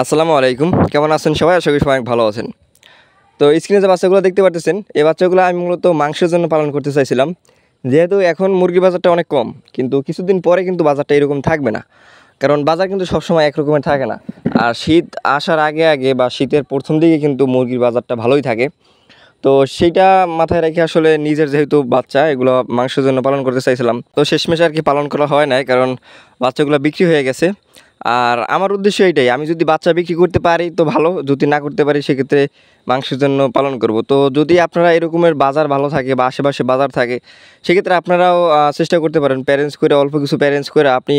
আসসালামু আলাইকুম। কেমন আছেন সবাই? আশা করি সবাই ভালো আছেন। তো স্ক্রিনে যে বাচ্চাগুলো দেখতে পারতেছেন, এই বাচ্চাগুলো আমি মূলত মাংসের জন্য পালন করতে চাইছিলাম। যেহেতু এখন মুরগির বাজারটা অনেক কম, কিন্তু কিছুদিন পরে কিন্তু বাজারটা এরকম থাকবে না। কারণ বাজার কিন্তু সবসময় একরকমের থাকে না। আর শীত আসার আগে বা শীতের ১ম দিকে কিন্তু মুরগির বাজারটা ভালোই থাকে। তো সেইটা মাথায় রেখে আসলে নিজের যেহেতু বাচ্চা এগুলো মাংসের জন্য পালন করতে চাইছিলাম। তো শেষমেশ আর কি পালন করা হয় নাই, কারণ বাচ্চাগুলো বিক্রি হয়ে গেছে। আর আমার উদ্দেশ্য এইটাই, আমি যদি বাচ্চা বিক্রি করতে পারি তো ভালো, যদি না করতে পারি সেক্ষেত্রে মাংসের জন্য পালন করব। তো যদি আপনারা এরকমের বাজার ভালো থাকে বা আশেপাশে বাজার থাকে, সেক্ষেত্রে আপনারাও চেষ্টা করতে পারেন প্যারেন্টস করে, অল্প কিছু প্যারেন্টস করে আপনি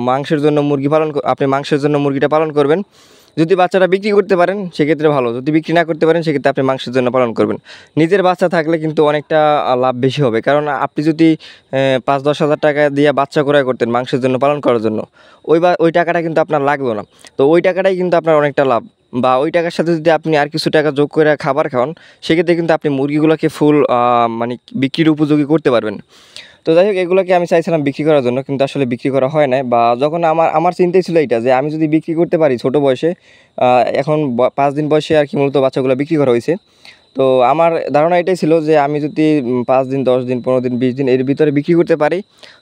মাংসের জন্য আপনি মাংসের জন্য মুরগিটা পালন করবেন। যদি বাচ্চাটা বিক্রি করতে পারেন সেক্ষেত্রে ভালো, যদি বিক্রি না করতে পারেন সেক্ষেত্রে আপনি মাংসের জন্য পালন করবেন। নিজের বাচ্চা থাকলে কিন্তু অনেকটা লাভ বেশি হবে, কারণ আপনি যদি ৫-১০ হাজার টাকা দিয়ে বাচ্চা ক্রয় করতেন মাংসের জন্য পালন করার জন্য, ওই টাকাটা কিন্তু আপনার লাগলো না। তো ওই টাকাটাই কিন্তু আপনার অনেকটা লাভ। বা ওই টাকার সাথে যদি আপনি আর কিছু টাকা যোগ করে খাবার খাওয়ান, সেক্ষেত্রে কিন্তু আপনি মুরগিগুলোকে ফুল মানে বিক্রির উপযোগী করতে পারবেন। তো যাই হোক, এগুলোকে আমি চাইছিলাম বিক্রি করার জন্য, কিন্তু আসলে বিক্রি করা হয় নাই। বা যখন আমার চিন্তাই ছিল এইটা, যে আমি যদি বিক্রি করতে পারি ছোটো বয়সে, এখন ৫ দিন বয়সে আর কি মূলত বাচ্চাগুলো বিক্রি করা হয়েছে। তো আমার ধারণা এটাই ছিল যে আমি যদি ৫ দিন, ১০ দিন, ১৫ দিন, ২০ দিন এর ভিতরে বিক্রি করতে পারি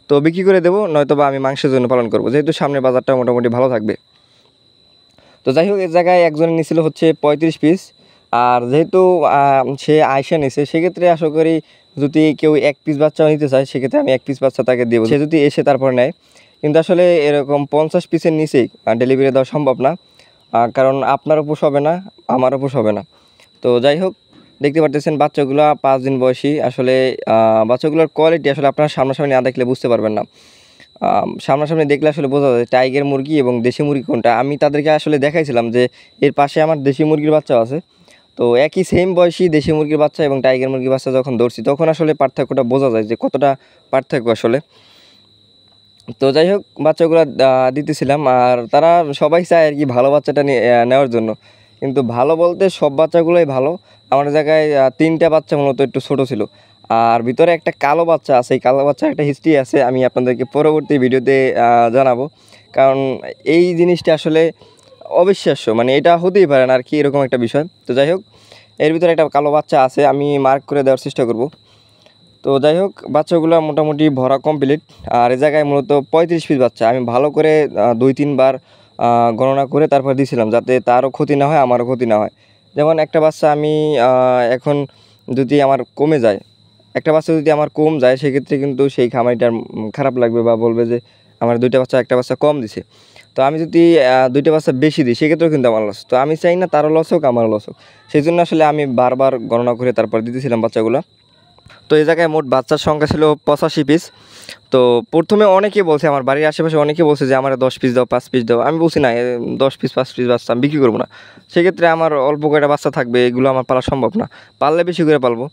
তো বিক্রি করে দেবো, নয়তো বা আমি মাংসের জন্য পালন করবো, যেহেতু সামনের বাজারটা মোটামুটি ভালো থাকবে। তো যাই হোক, এর জায়গায় একজনে নিছিল হচ্ছে ৩৫ পিস। আর যেহেতু সে আইসা নিছে, সেক্ষেত্রে আশা করি যদি কেউ ১ পিস বাচ্চাও নিতে চায় সেক্ষেত্রে আমি ১ পিস বাচ্চা তাকে দেবো, সে যদি এসে তারপর নেয়। কিন্তু আসলে এরকম ৫০ পিসের নিচেই ডেলিভারি দেওয়া সম্ভব না, কারণ আপনারও পোষাবে না, আমারও পোষাবে না। তো যাই হোক, দেখতে পারতেছেন বাচ্চাগুলো ৫ দিন বয়সী। আসলে বাচ্চাগুলোর কোয়ালিটি আসলে আপনারা সামনাসামনি না দেখলে বুঝতে পারবেন না। সামনাসামনি দেখলে আসলে বোঝা যায় টাইগার মুরগি এবং দেশি মুরগি কোনটা। আমি তাদেরকে আসলে দেখাইছিলাম যে এর পাশে আমার দেশি মুরগির বাচ্চাও আছে। তো একই সেম বয়সী দেশি মুরগির বাচ্চা এবং টাইগার মুরগির বাচ্চা যখন ধরছি, তখন আসলে পার্থক্যটা বোঝা যায় যে কতটা পার্থক্য আসলে। তো যাই হোক, বাচ্চাগুলো দিতেছিলাম, আর তারা সবাই চায় আর কি ভালো বাচ্চাটা নেওয়ার জন্য। কিন্তু ভালো বলতে সব বাচ্চাগুলোই ভালো। আমার জায়গায় ৩টা বাচ্চা মূলত একটু ছোটো ছিল। আর ভিতরে একটা কালো বাচ্চা আছে, এই কালো বাচ্চার একটা হিস্ট্রি আছে, আমি আপনাদেরকে পরবর্তী ভিডিওতে জানাবো। কারণ এই জিনিসটা আসলে অবিশ্বাস্য, মানে এটা হতেই পারে না আর কি, এরকম একটা বিষয়। তো যাই হোক, এর ভিতরে একটা কালো বাচ্চা আছে, আমি মার্ক করে দেওয়ার চেষ্টা করব। তো যাই হোক, বাচ্চাগুলো মোটামুটি ভরা কমপ্লিট। আর এ জায়গায় মূলত ৩৫ পিস বাচ্চা আমি ভালো করে ২-৩ বার গণনা করে তারপর দিয়েছিলাম, যাতে তারও ক্ষতি না হয় আমারও ক্ষতি না হয়। যেমন একটা বাচ্চা আমি এখন যদি আমার কমে যায়, একটা বাচ্চা যদি আমার কম যায়, সেক্ষেত্রে কিন্তু সেই খামারিটার খারাপ লাগবে বা বলবে যে আমার ২টা বাচ্চা একটা বাচ্চা কম দিছে। তো আমি যদি ২টা বাচ্চা বেশি দিই সেক্ষেত্রেও কিন্তু আমার লস। তো আমি চাই না তারও লস হোক আমারও লস হোক। সেই জন্য আসলে আমি বারবার গণনা করে তারপর দিতেছিলাম বাচ্চাগুলো। তো এই জায়গায় মোট বাচ্চার সংখ্যা ছিল ৮৫ পিস। তো প্রথমে অনেকে বলছে, আমার বাড়ির আশেপাশে অনেকে বলছে যে আমার ১০ পিস দাও, ৫ পিস দাও। আমি বলছি না, ১০ পিস ৫ পিস বাচ্চা আমি বিক্রি করবো না। সেক্ষেত্রে আমার অল্প কয়টা বাচ্চা থাকবে, এগুলো আমার পালা সম্ভব না। পাললে বেশি করে পালবো।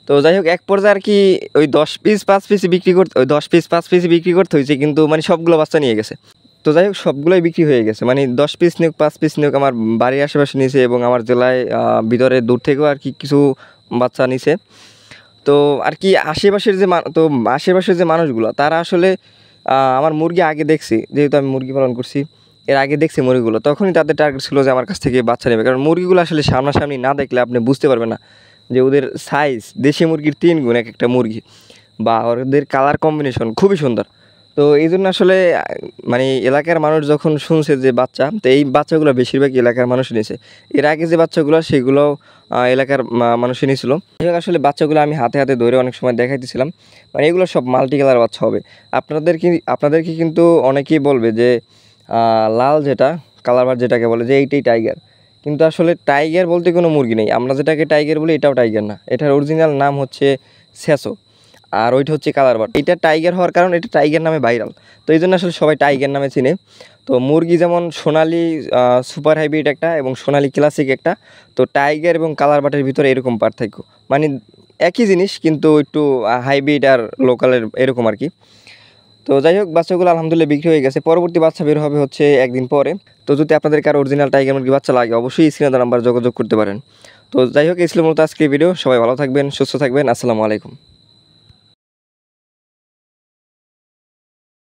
তো যাই হোক, এক পর্যায়ে আর কি ওই ১০ পিস ৫ পিস বিক্রি করতে, ওই ১০ পিস ৫ পিস বিক্রি করতে হয়েছে, কিন্তু মানে সবগুলো বাচ্চা নিয়ে গেছে। তো যাই হোক, সবগুলোই বিক্রি হয়ে গেছে, মানে ১০ পিস নিয়োগ 5 পিস নিয়োগ আমার বাড়ির আশেপাশে নিয়েছে, এবং আমার জেলায় ভিতরে দূর থেকেও আর কি কিছু বাচ্চা নিছে। তো আর কি আশেপাশের যে মানুষগুলো, তারা আসলে আমার মুরগি আগে দেখছি, যেহেতু আমি মুরগি পালন করছি, এর আগে দেখছি মুরগিগুলো, তখনই তাদের টার্গেট ছিল যে আমার কাছ থেকে বাচ্চা নেবে। কারণ মুরগিগুলো আসলে সামনাসামনি না দেখলে আপনি বুঝতে পারবেন না যে ওদের সাইজ দেশি মুরগির ৩ গুণ এক একটা মুরগি, বা ওদের কালার কম্বিনেশন খুবই সুন্দর। তো এই জন্য আসলে মানে এলাকার মানুষ যখন শুনছে যে বাচ্চা, তো এই বাচ্চাগুলো বেশিরভাগই এলাকার মানুষ নিয়েছে। এর আগে যে বাচ্চাগুলো সেগুলো এলাকার মানুষই নিয়েছিল। আসলে বাচ্চাগুলো আমি হাতে হাতে ধরে অনেক সময় দেখাইতেছিলাম, মানে এগুলো সব মাল্টি কালার বাচ্চা হবে। আপনাদেরকে কিন্তু অনেকেই বলবে যে লাল যেটা কালারবার যেটাকে বলে যে এইটাই টাইগার, কিন্তু আসলে টাইগার বলতে কোনো মুরগি নেই। আমরা যেটাকে টাইগার বলি এটাও টাইগার না, এটার অরিজিনাল নাম হচ্ছে স্যাসো। আর ওইটা হচ্ছে কালারবার্ড। এটা টাইগার হওয়ার কারণ এটা টাইগার নামে ভাইরাল, তো এই জন্য আসলে সবাই টাইগার নামে চিনে। তো মুরগি যেমন সোনালি সুপার হাইব্রিড একটা এবং সোনালি ক্লাসিক একটা, তো টাইগার এবং কালারবার্ডের ভিতরে এরকম পার্থক্য, মানে একই জিনিস কিন্তু একটু হাইব্রিড আর লোকালের এরকম আর কি। তো যাই হোক, বাচ্চাগুলো আলহামদুলিল্লাহ বিক্রি হয়ে গেছে। পরবর্তী বাচ্চা বের হবে হচ্ছে একদিন পরে। তো যদি আপনাদের কারো অরিজিনাল টাইগার মুরগি বাচ্চা লাগে, অবশ্যই স্ক্রিনে নাম্বার যোগাযোগ করতে পারেন। তো যাই হোক, এই ছিল মূলত আজকের ভিডিও। সবাই ভালো থাকবেন, সুস্থ থাকবেন। আসসালামু আলাইকুম।